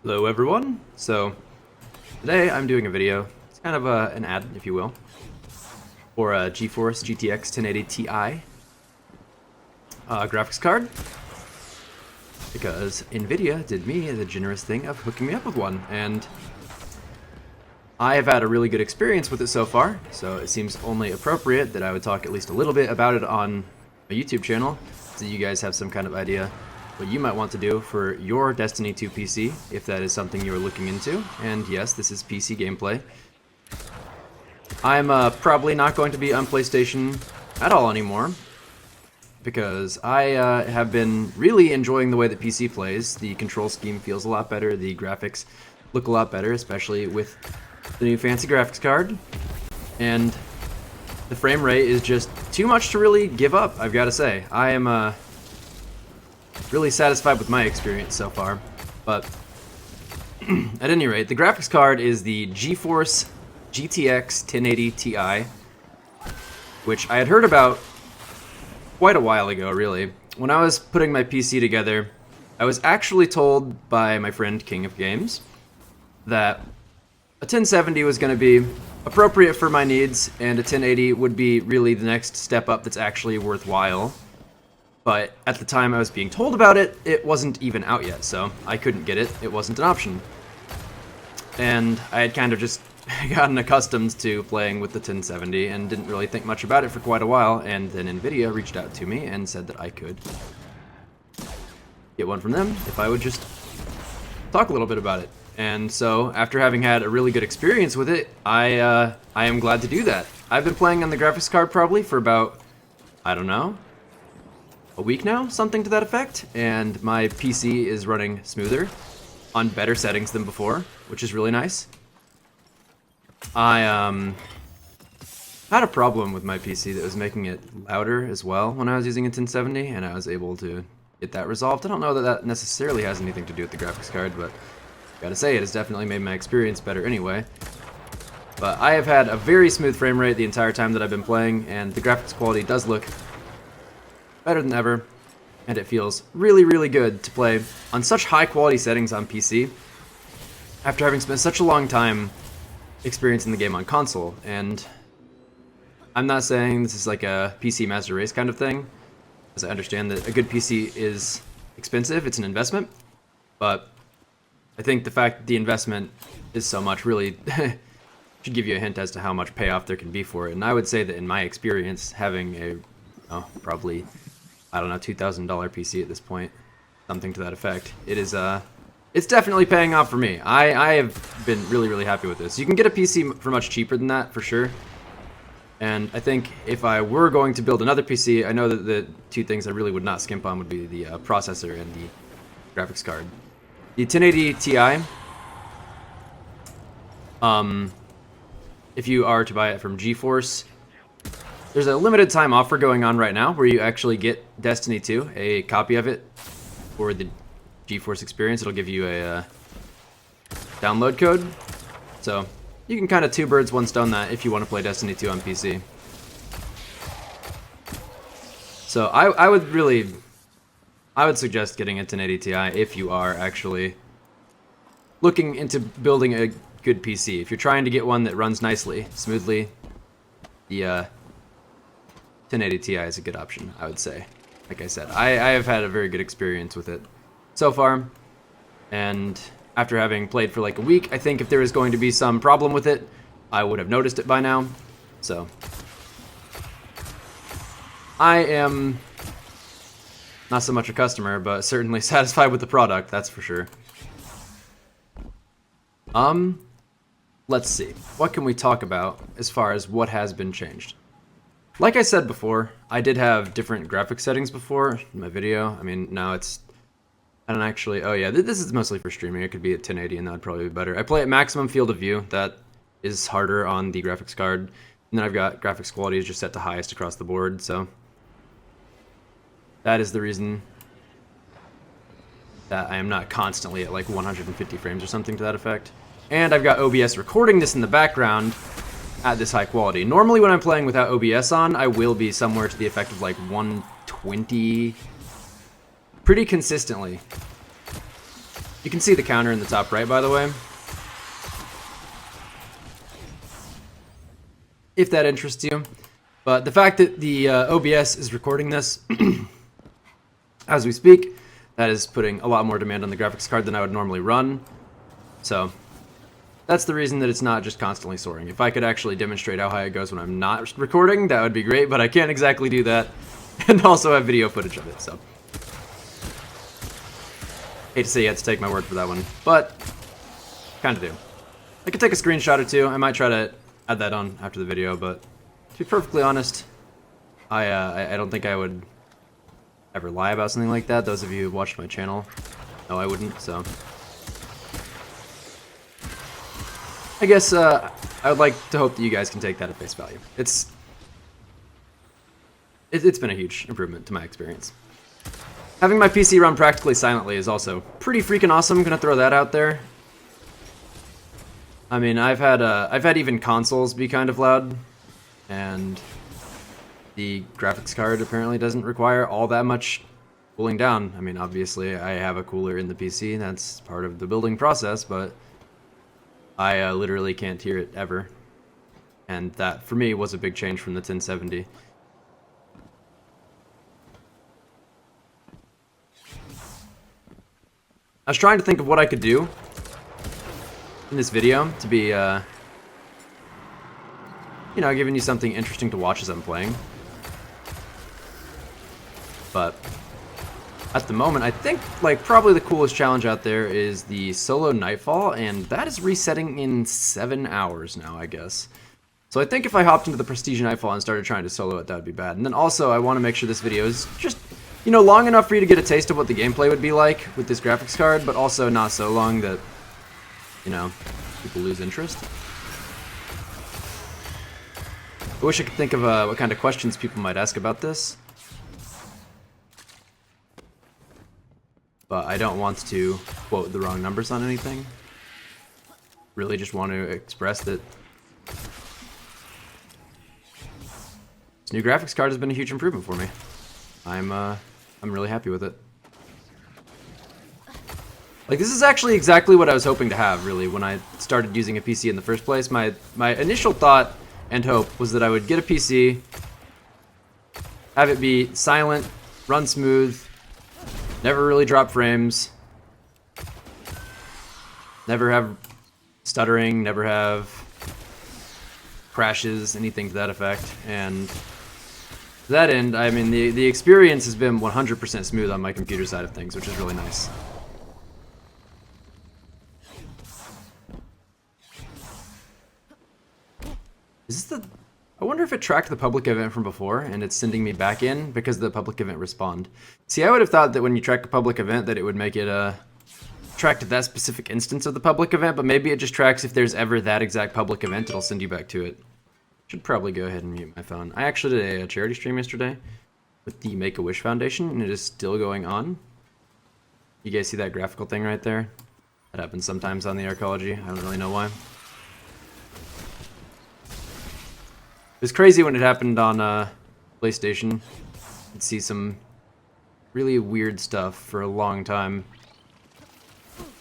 Hello everyone. So today I'm doing a video. It's kind of an ad, if you will, for a GeForce GTX 1080 Ti graphics card, because NVIDIA did me the generous thing of hooking me up with one, and I have had a really good experience with it so far. So it seems only appropriate that I would talk at least a little bit about it on my YouTube channel, so you guys have some kind of idea what you might want to do for your Destiny 2 PC, if that is something you are looking into. And yes, this is PC gameplay. I'm probably not going to be on PlayStation at all anymore, because I have been really enjoying the way that PC plays. The control scheme feels a lot better, the graphics look a lot better, especially with the new fancy graphics card, and the frame rate is just too much to really give up, I've got to say. I am really satisfied with my experience so far, but at any rate, the graphics card is the GeForce GTX 1080 Ti, which I had heard about quite a while ago, really. When I was putting my PC together, I was actually told by my friend King of Games that a 1070 was going to be appropriate for my needs, and a 1080 would be really the next step up that's actually worthwhile. But at the time I was being told about it, it wasn't even out yet, so I couldn't get it. It wasn't an option. And I had kind of just gotten accustomed to playing with the 1070 and didn't really think much about it for quite a while, and then NVIDIA reached out to me and said that I could get one from them if I would just talk a little bit about it. And so, after having had a really good experience with it, I am glad to do that. I've been playing on the graphics card probably for about, I don't know, a week now, something to that effect, and my PC is running smoother on better settings than before, which is really nice. I had a problem with my PC that was making it louder as well when I was using a 1070, and I was able to get that resolved. I don't know that that necessarily has anything to do with the graphics card, but gotta say, it has definitely made my experience better anyway. But I have had a very smooth frame rate the entire time that I've been playing, and the graphics quality does look better than ever, and it feels really, really good to play on such high quality settings on PC after having spent such a long time experiencing the game on console. And I'm not saying this is like a PC master race kind of thing, as I understand that a good PC is expensive, it's an investment, but I think the fact that the investment is so much really should give you a hint as to how much payoff there can be for it. And I would say that in my experience, having a probably, I don't know, $2,000 PC at this point, something to that effect, it is it's definitely paying off for me. I have been really, really happy with this. You can get a PC for much cheaper than that, for sure. And I think if I were going to build another PC, I know that the two things I really would not skimp on would be the processor and the graphics card. The 1080 Ti, if you are to buy it from GeForce, there's a limited time offer going on right now where you actually get Destiny 2, a copy of it for the GeForce experience. It'll give you a download code, so you can kind of two birds, one stone that if you want to play Destiny 2 on PC. So I would suggest getting a 1080 Ti if you are actually looking into building a good PC. If you're trying to get one that runs nicely, smoothly, the 1080 Ti is a good option, I would say. Like I said, I have had a very good experience with it so far, and after having played for like a week, I think if there was going to be some problem with it, I would have noticed it by now. So I am not so much a customer, but certainly satisfied with the product, that's for sure. Let's see. What can we talk about as far as what has been changed? Like I said before, I did have different graphic settings before in my video. I mean, now it's, I don't actually, oh yeah, this is mostly for streaming. It could be at 1080 and that would probably be better. I play at maximum field of view. That is harder on the graphics card. And then I've got graphics quality is just set to highest across the board, so that is the reason that I am not constantly at like 150 frames or something to that effect. And I've got OBS recording this in the background at this high quality. Normally when I'm playing without OBS on, I will be somewhere to the effect of like 120 pretty consistently. You can see the counter in the top right, by the way. If that interests you. But the fact that the OBS is recording this as we speak, that is putting a lot more demand on the graphics card than I would normally run. So that's the reason that it's not just constantly soaring. If I could actually demonstrate how high it goes when I'm not recording, that would be great, but I can't exactly do that. And also have video footage of it, so. Hate to say you had to take my word for that one, but kind of do. I could take a screenshot or two. I might try to add that on after the video, but to be perfectly honest, I don't think I would ever lie about something like that. Those of you who watched my channel know I wouldn't, so. I guess I would like to hope that you guys can take that at face value. It's been a huge improvement to my experience. Having my PC run practically silently is also pretty freaking awesome. I'm gonna throw that out there. I mean, I've had even consoles be kind of loud, and the graphics card apparently doesn't require all that much cooling down. I mean, obviously I have a cooler in the PC, that's part of the building process, but I literally can't hear it ever. And that, for me, was a big change from the 1070. I was trying to think of what I could do in this video to be, you know, giving you something interesting to watch as I'm playing. But at the moment, I think, like, probably the coolest challenge out there is the solo Nightfall, and that is resetting in 7 hours now, I guess. So I think if I hopped into the Prestige Nightfall and started trying to solo it, that would be bad. And then also, I want to make sure this video is just, you know, long enough for you to get a taste of what the gameplay would be like with this graphics card, but also not so long that, you know, people lose interest. I wish I could think of what kind of questions people might ask about this. But I don't want to quote the wrong numbers on anything. Really just want to express that this new graphics card has been a huge improvement for me. I'm really happy with it. Like, this is actually exactly what I was hoping to have, really, when I started using a PC in the first place. My initial thought and hope was that I would get a PC, have it be silent, run smooth, never really drop frames, never have stuttering, never have crashes, anything to that effect. And to that end, I mean, the experience has been 100% smooth on my computer side of things, which is really nice. Is this the... I wonder if it tracked the public event from before, and it's sending me back in because the public event respawned. See, I would have thought that when you track a public event that it would make it track to that specific instance of the public event, but maybe it just tracks if there's ever that exact public event, it'll send you back to it. Should probably go ahead and mute my phone. I actually did a charity stream yesterday with the Make-A-Wish Foundation, and it is still going on. You guys see that graphical thing right there? That happens sometimes on the Arcology. I don't really know why. It was crazy when it happened on PlayStation. You'd see some really weird stuff for a long time.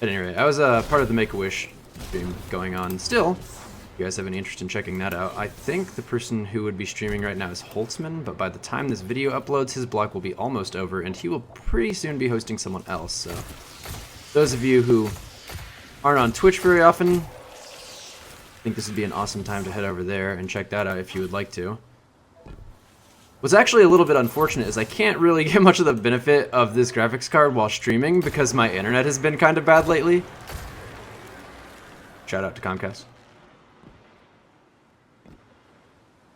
At any rate, I was part of the Make-A-Wish stream going on still. If you guys have any interest in checking that out. I think the person who would be streaming right now is Holtzman, but by the time this video uploads, his block will be almost over, and he will pretty soon be hosting someone else. So, those of you who aren't on Twitch very often, I think this would be an awesome time to head over there and check that out if you would like to. What's actually a little bit unfortunate is I can't really get much of the benefit of this graphics card while streaming because my internet has been kind of bad lately. Shout out to Comcast.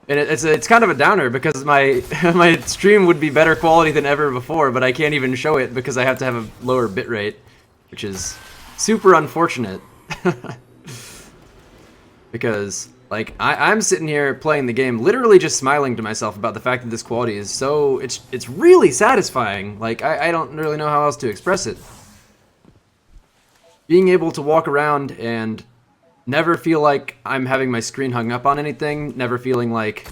And it's kind of a downer because my my stream would be better quality than ever before, but I can't even show it because I have to have a lower bitrate, which is super unfortunate. Because, like, I'm sitting here playing the game, literally just smiling to myself about the fact that this quality is so... It's really satisfying. Like, I don't really know how else to express it. Being able to walk around and never feel like I'm having my screen hung up on anything, never feeling like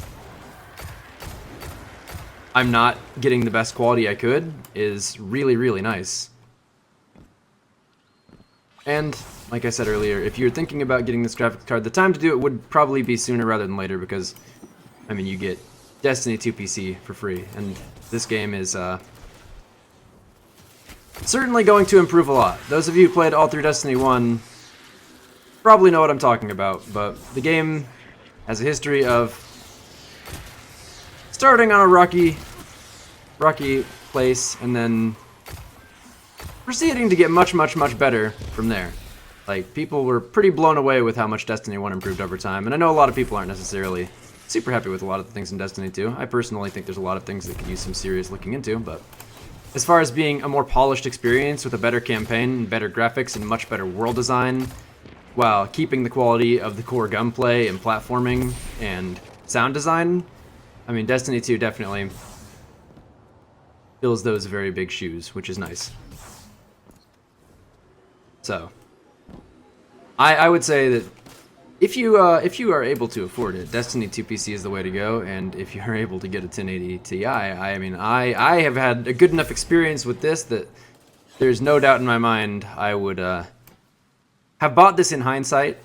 I'm not getting the best quality I could, is really, really nice. And, like I said earlier, if you're thinking about getting this graphics card, the time to do it would probably be sooner rather than later because, I mean, you get Destiny 2 PC for free, and this game is certainly going to improve a lot. Those of you who played all through Destiny 1 probably know what I'm talking about, but the game has a history of starting on a rocky place and then proceeding to get much better from there. Like, people were pretty blown away with how much Destiny 1 improved over time, and I know a lot of people aren't necessarily super happy with a lot of the things in Destiny 2. I personally think there's a lot of things that could use some serious looking into, but as far as being a more polished experience with a better campaign, better graphics, and much better world design, while keeping the quality of the core gunplay and platforming and sound design, I mean, Destiny 2 definitely fills those very big shoes, which is nice. So, I would say that if you are able to afford it, Destiny 2 PC is the way to go, and if you're able to get a 1080 Ti, I mean, I have had a good enough experience with this that there's no doubt in my mind I would have bought this in hindsight.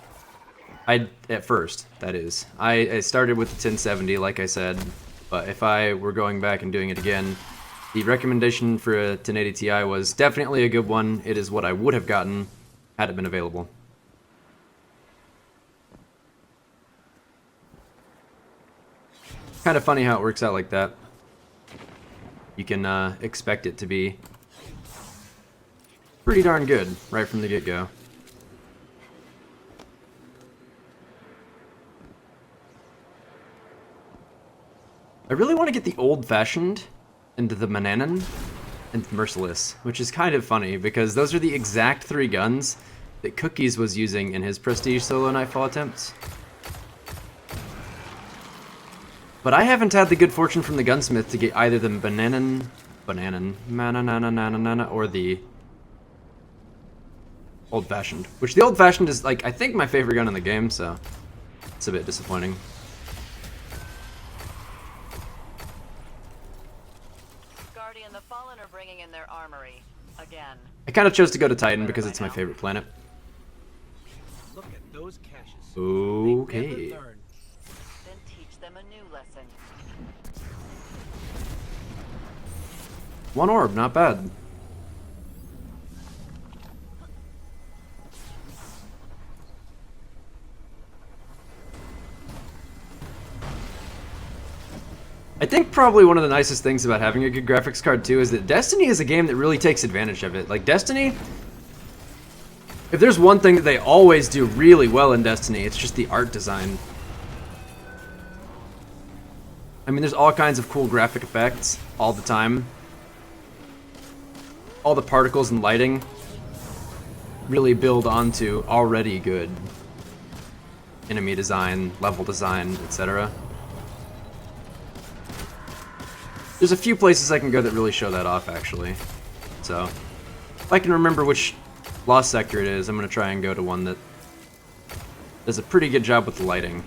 At first, that is. I started with the 1070, like I said, but if I were going back and doing it again, the recommendation for a 1080 Ti was definitely a good one. It is what I would have gotten had it been available. Kind of funny how it works out like that. You can expect it to be pretty darn good right from the get-go. I really want to get the old-fashioned and the Mananan and the Merciless, which is kind of funny because those are the exact 3 guns that Cookies was using in his Prestige solo Nightfall attempts. But I haven't had the good fortune from the gunsmith to get either the Bananan, or the old-fashioned. Which the old-fashioned is, like, I think my favorite gun in the game, so it's a bit disappointing. Guardian, the Fallen are bringing in their armory again. I kind of chose to go to Titan because it's my favorite planet. Look at those caches. Okay. Then teach them a new lesson. 1 orb, not bad. I think probably one of the nicest things about having a good graphics card too is that Destiny is a game that really takes advantage of it. Like Destiny, if there's one thing that they always do really well in Destiny, it's just the art design. I mean, there's all kinds of cool graphic effects all the time. All the particles and lighting really build onto already good enemy design, level design, etc. There's a few places I can go that really show that off, actually. So, if I can remember which Lost Sector it is, I'm going to try and go to one that does a pretty good job with the lighting.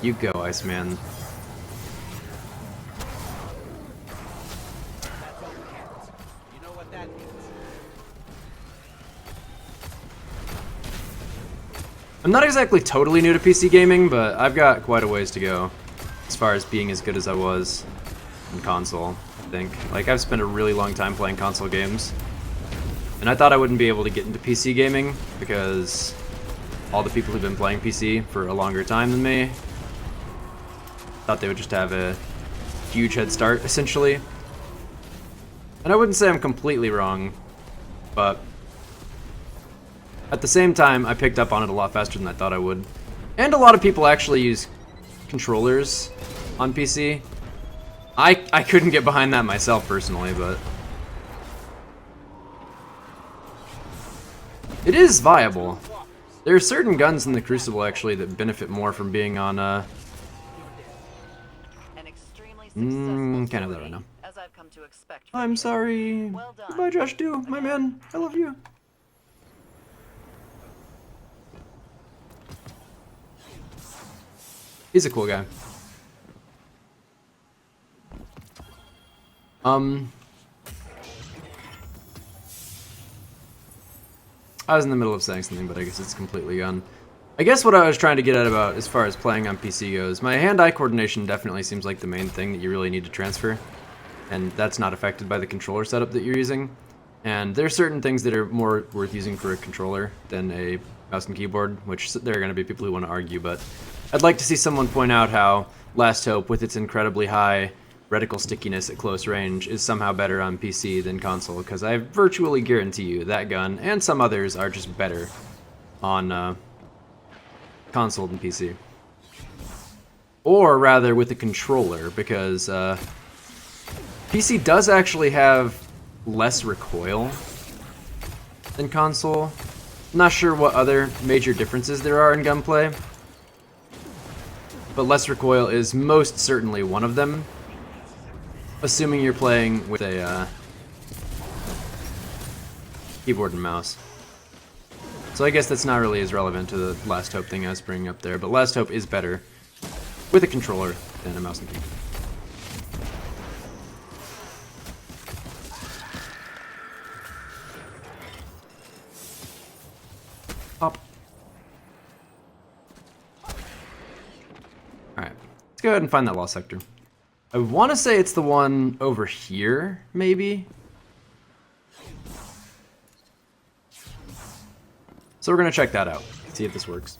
You go, Iceman. You know what that means. I'm not exactly totally new to PC gaming, but I've got quite a ways to go as far as being as good as I was in console, I think. Like, I've spent a really long time playing console games, and I thought I wouldn't be able to get into PC gaming because all the people who've been playing PC for a longer time than me thought they would just have a huge head start, essentially. And I wouldn't say I'm completely wrong, but at the same time, I picked up on it a lot faster than I thought I would. And a lot of people actually use controllers on PC. I couldn't get behind that myself personally, but it is viable. There are certain guns in the Crucible actually that benefit more from being on can't have that right now. As I've come to expect from I'm you. sorry. Well done. Goodbye, Josh Do, my man. I love you. He's a cool guy. I was in the middle of saying something, but I guess it's completely gone. I guess what I was trying to get at about as far as playing on PC goes, my hand-eye coordination definitely seems like the main thing that you really need to transfer, and that's not affected by the controller setup that you're using. And there are certain things that are more worth using for a controller than a mouse and keyboard, which there are going to be people who want to argue, but I'd like to see someone point out how Last Hope, with its incredibly high reticle stickiness at close range, is somehow better on PC than console, because I virtually guarantee you that gun, and some others, are just better on console than PC. Or rather with a controller, because PC does actually have less recoil than console. Not sure what other major differences there are in gunplay, but less recoil is most certainly one of them, assuming you're playing with a keyboard and mouse. So I guess that's not really as relevant to the Last Hope thing I was bringing up there, but Last Hope is better with a controller than a mouse and keyboard. Pop. Alright, let's go ahead and find that lost sector. I want to say it's the one over here, maybe? So we're going to check that out, see if this works.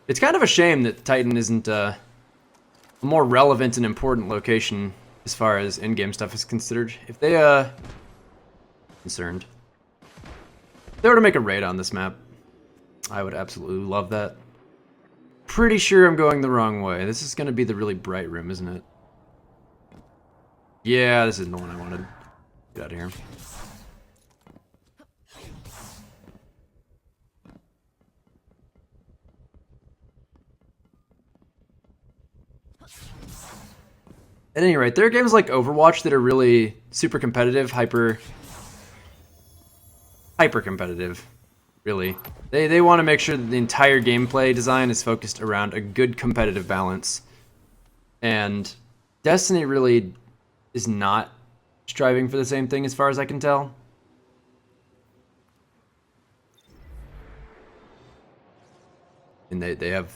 It's kind of a shame that Titan isn't a more relevant and important location as far as in-game stuff is considered. If they, concerned. If they were to make a raid on this map, I would absolutely love that. Pretty sure I'm going the wrong way. This is going to be the really bright room, isn't it? Yeah, this isn't the one I wanted. Get out of here. At any rate, there are games like Overwatch that are really super competitive, hyper competitive, really. They want to make sure that the entire gameplay design is focused around a good competitive balance. And Destiny really is not striving for the same thing as far as I can tell. And they have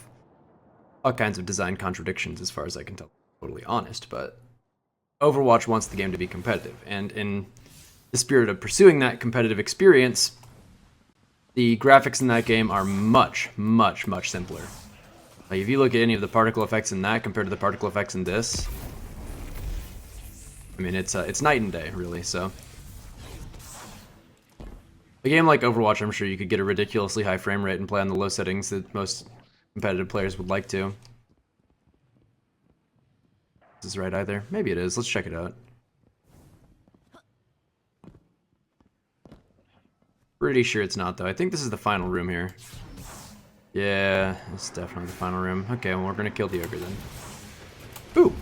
all kinds of design contradictions as far as I can tell. Totally honest, but Overwatch wants the game to be competitive, and in the spirit of pursuing that competitive experience, the graphics in that game are much, much, much simpler. Like, if you look at any of the particle effects in that compared to the particle effects in this, I mean, it's night and day, really. So a game like Overwatch, I'm sure you could get a ridiculously high frame rate and play on the low settings that most competitive players would like to. Is this right either? Maybe it is. Let's check it out. Pretty sure it's not, though. I think this is the final room here. Yeah, it's definitely the final room. Okay, well, we're gonna kill the ogre then. Ooh!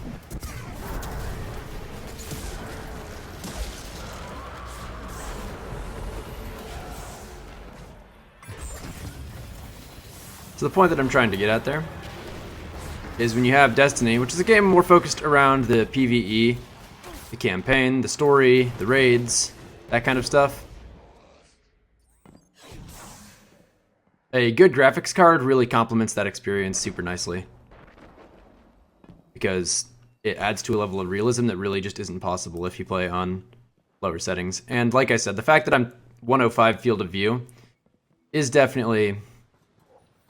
So the point that I'm trying to get at there is when you have Destiny, which is a game more focused around the PvE, the campaign, the story, the raids, that kind of stuff. A good graphics card really complements that experience super nicely, because it adds to a level of realism that really just isn't possible if you play on lower settings. And like I said, the fact that I'm 105 field of view is definitely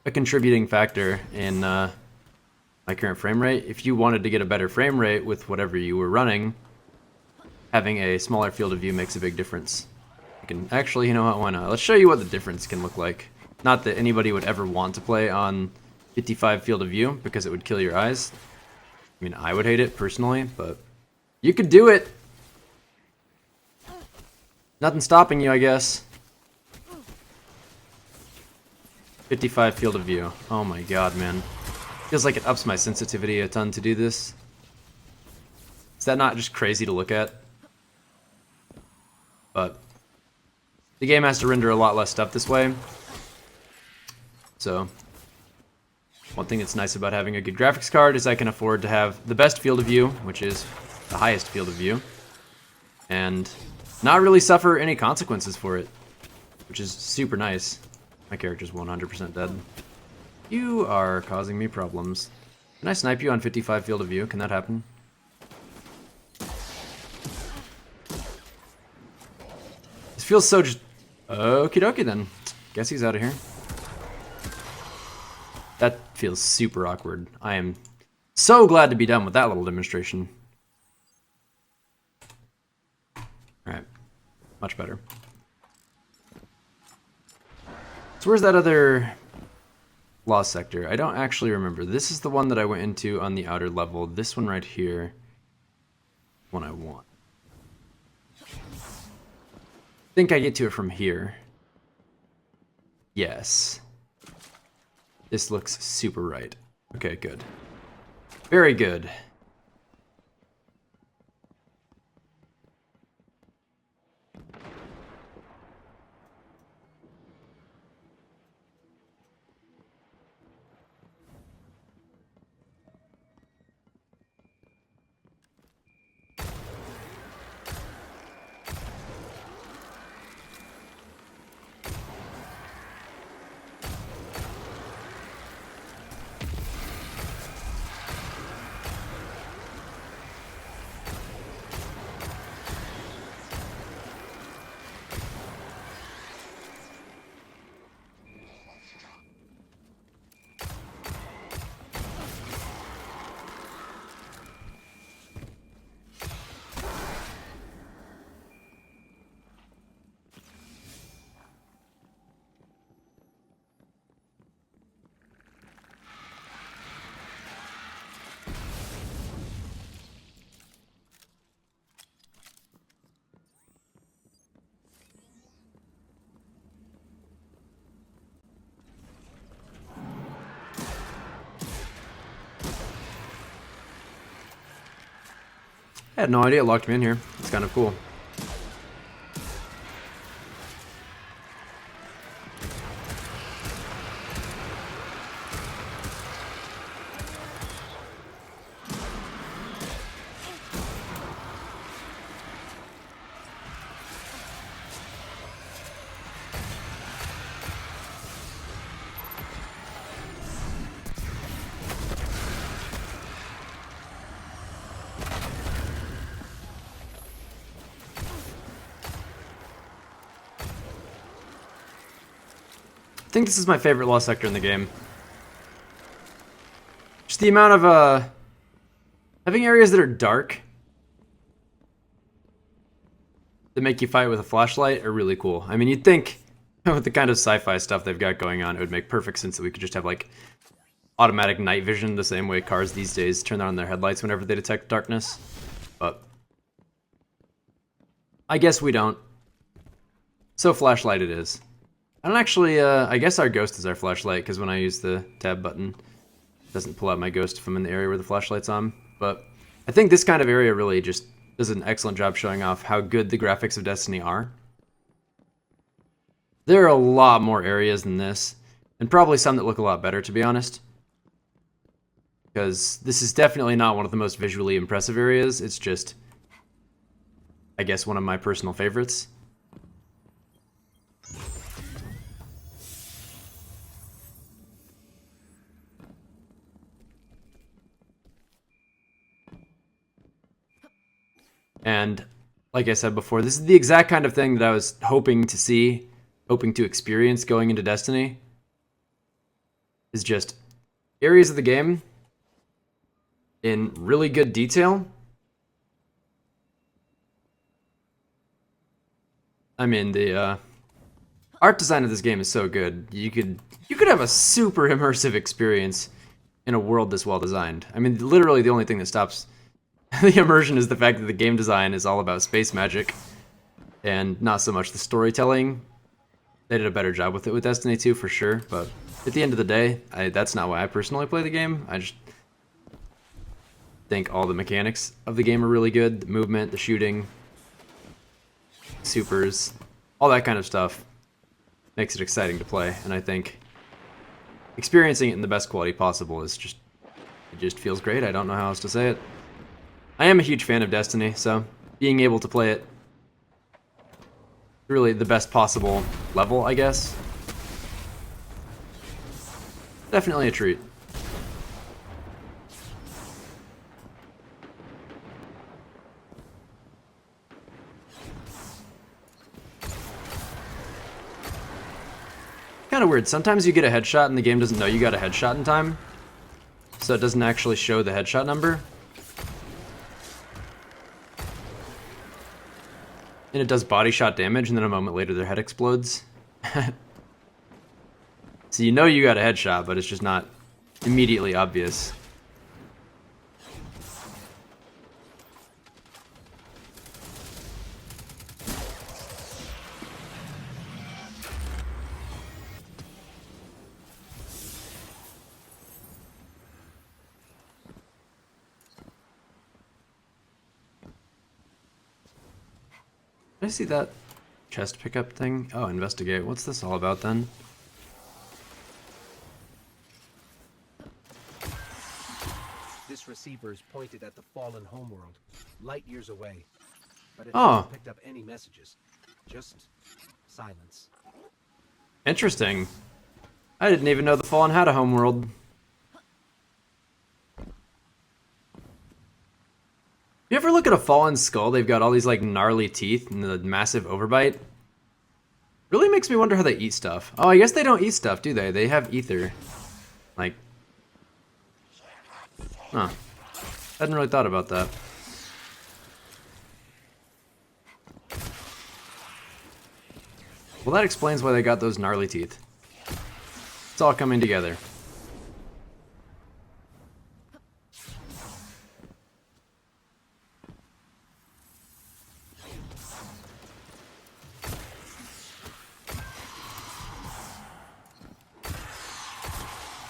a contributing factor in my current frame rate. If you wanted to get a better frame rate with whatever you were running, having a smaller field of view makes a big difference. You can actually, you know what, why not? Let's show you what the difference can look like. Not that anybody would ever want to play on 55 field of view, because it would kill your eyes. I mean, I would hate it personally, but you could do it. Nothing stopping you, I guess. 55 field of view. Oh my god, man. Feels like it ups my sensitivity a ton to do this. Is that not just crazy to look at? But the game has to render a lot less stuff this way. So One thing that's nice about having a good graphics card is I can afford to have the best field of view, which is the highest field of view, and not really suffer any consequences for it, which is super nice. My character's 100% dead. You are causing me problems. Can I snipe you on 55 field of view? Can that happen? This feels so just... Okie dokie then. Guess he's out of here. That feels super awkward. I am so glad to be done with that little demonstration. Alright. Much better. So where's that other lost sector? I don't actually remember. This is the one that I went into on the outer level. This one right here. One I want. I think I get to it from here. Yes. This looks super right. Okay, good. Very good. I had no idea it locked me in here. It's kind of cool. I think this is my favorite lost sector in the game. Just the amount of, having areas that are dark that make you fight with a flashlight are really cool. I mean, you'd think with the kind of sci-fi stuff they've got going on, it would make perfect sense that we could just have, like, automatic night vision the same way cars these days turn on their headlights whenever they detect darkness. But I guess we don't. So flashlight it is. I don't actually, I guess our ghost is our flashlight, because when I use the tab button, it doesn't pull out my ghost if I'm in the area where the flashlight's on. But I think this kind of area really just does an excellent job showing off how good the graphics of Destiny are. There are a lot more areas than this, and probably some that look a lot better, to be honest. Because this is definitely not one of the most visually impressive areas, it's just, I guess, one of my personal favorites. And like I said before, this is the exact kind of thing that I was hoping to see, hoping to experience going into Destiny. Is just areas of the game in really good detail. I mean, the art design of this game is so good. You could have a super immersive experience in a world this well designed. I mean, literally the only thing that stops the immersion is the fact that the game design is all about space magic and not so much the storytelling. They did a better job with it with Destiny 2 for sure, but at the end of the day, that's not why I personally play the game. I just think all the mechanics of the game are really good. The movement, the shooting, supers, all that kind of stuff makes it exciting to play, and I think experiencing it in the best quality possible is just, it just feels great. I don't know how else to say it. I am a huge fan of Destiny, so being able to play it really the best possible level, I guess. Definitely a treat. Kind of weird. Sometimes you get a headshot and the game doesn't know you got a headshot in time, so it doesn't actually show the headshot number. And it does body shot damage, and then a moment later their head explodes. So you know you got a headshot, but it's just not immediately obvious. Did I see that chest pickup thing? Oh, investigate. What's this all about then? This receiver is pointed at the fallen homeworld, light years away. But it Oh. hasn't picked up any messages. Just silence. Interesting. I didn't even know the Fallen had a homeworld. You ever look at a Fallen skull? They've got all these like gnarly teeth and the massive overbite. Really makes me wonder how they eat stuff. Oh, I guess they don't eat stuff, do they? They have ether. Like, huh. Hadn't really thought about that. Well, that explains why they got those gnarly teeth. It's all coming together.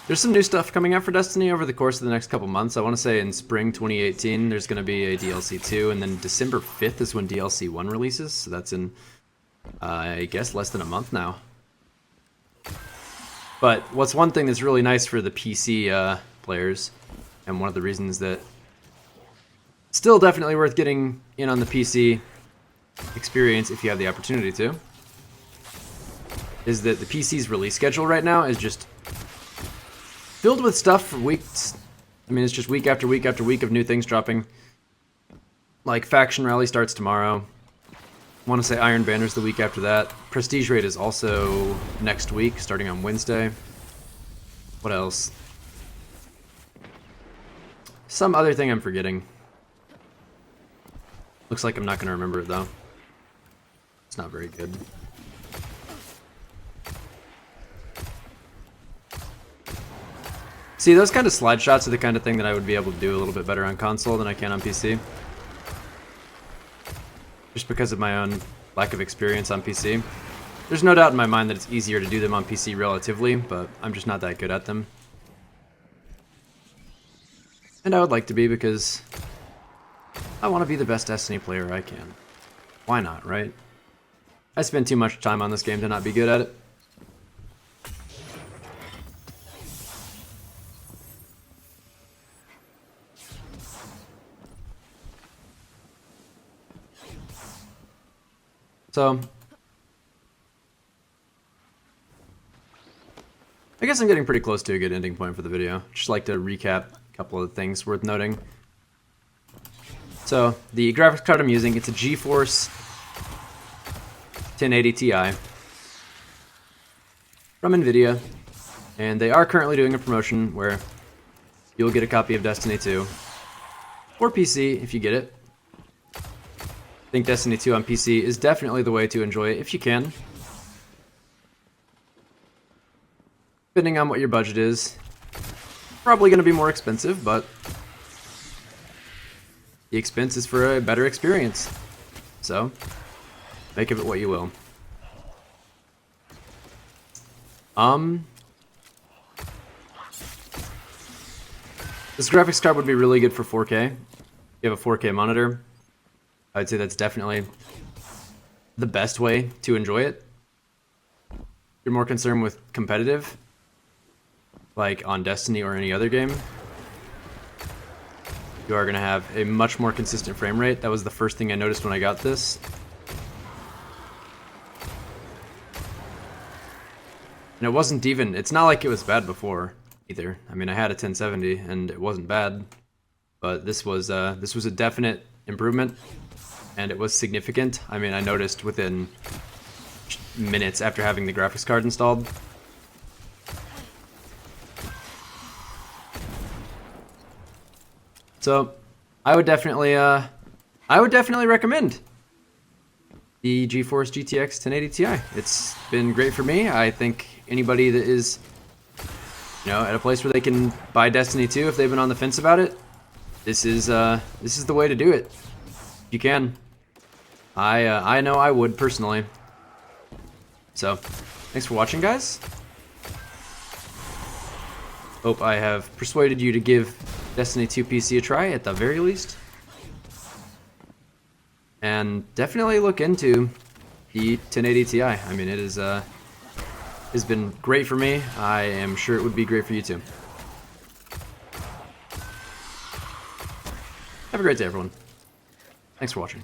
There's some new stuff coming out for Destiny over the course of the next couple months. I want to say in spring 2018 there's going to be a DLC 2, and then December 5th is when DLC 1 releases, so that's in, I guess, less than a month now. But what's one thing that's really nice for the PC players, and one of the reasons that still definitely worth getting in on the PC experience if you have the opportunity to, is that the PC's release schedule right now is just filled with stuff for weeks. I mean, it's just week after week after week of new things dropping. Like, Faction Rally starts tomorrow. I want to say Iron Banner's the week after that. Prestige Raid is also next week, starting on Wednesday. What else? Some other thing I'm forgetting. Looks like I'm not going to remember it, though. It's not very good. See, those kind of slide shots are the kind of thing that I would be able to do a little bit better on console than I can on PC. Just because of my own lack of experience on PC. There's no doubt in my mind that it's easier to do them on PC relatively, but I'm just not that good at them. And I would like to be, because I want to be the best Destiny player I can. Why not, right? I spend too much time on this game to not be good at it. So, I guess I'm getting pretty close to a good ending point for the video. Just like to recap a couple of things worth noting. So, the graphics card I'm using, it's a GeForce 1080 Ti from NVIDIA, and they are currently doing a promotion where you'll get a copy of Destiny 2 or PC if you get it. I think Destiny 2 on PC is definitely the way to enjoy it if you can. Depending on what your budget is. Probably going to be more expensive, but the expense is for a better experience. So, make of it what you will. This graphics card would be really good for 4K. If you have a 4K monitor, I'd say that's definitely the best way to enjoy it. If you're more concerned with competitive, like on Destiny or any other game, you are going to have a much more consistent frame rate. That was the first thing I noticed when I got this. And it wasn't even, it's not like it was bad before either. I mean, I had a 1070 and it wasn't bad, but this was a definite improvement, and it was significant. I mean, I noticed within minutes after having the graphics card installed. So, I would definitely recommend the GeForce GTX 1080 Ti. It's been great for me. I think anybody that is, at a place where they can buy Destiny 2, if they've been on the fence about it, this is the way to do it. You can. I know I would personally. So, thanks for watching, guys. Hope I have persuaded you to give Destiny 2 PC a try at the very least. And definitely look into the 1080 Ti. I mean, it has been great for me. I am sure it would be great for you too. Have a great day, everyone. Thanks for watching.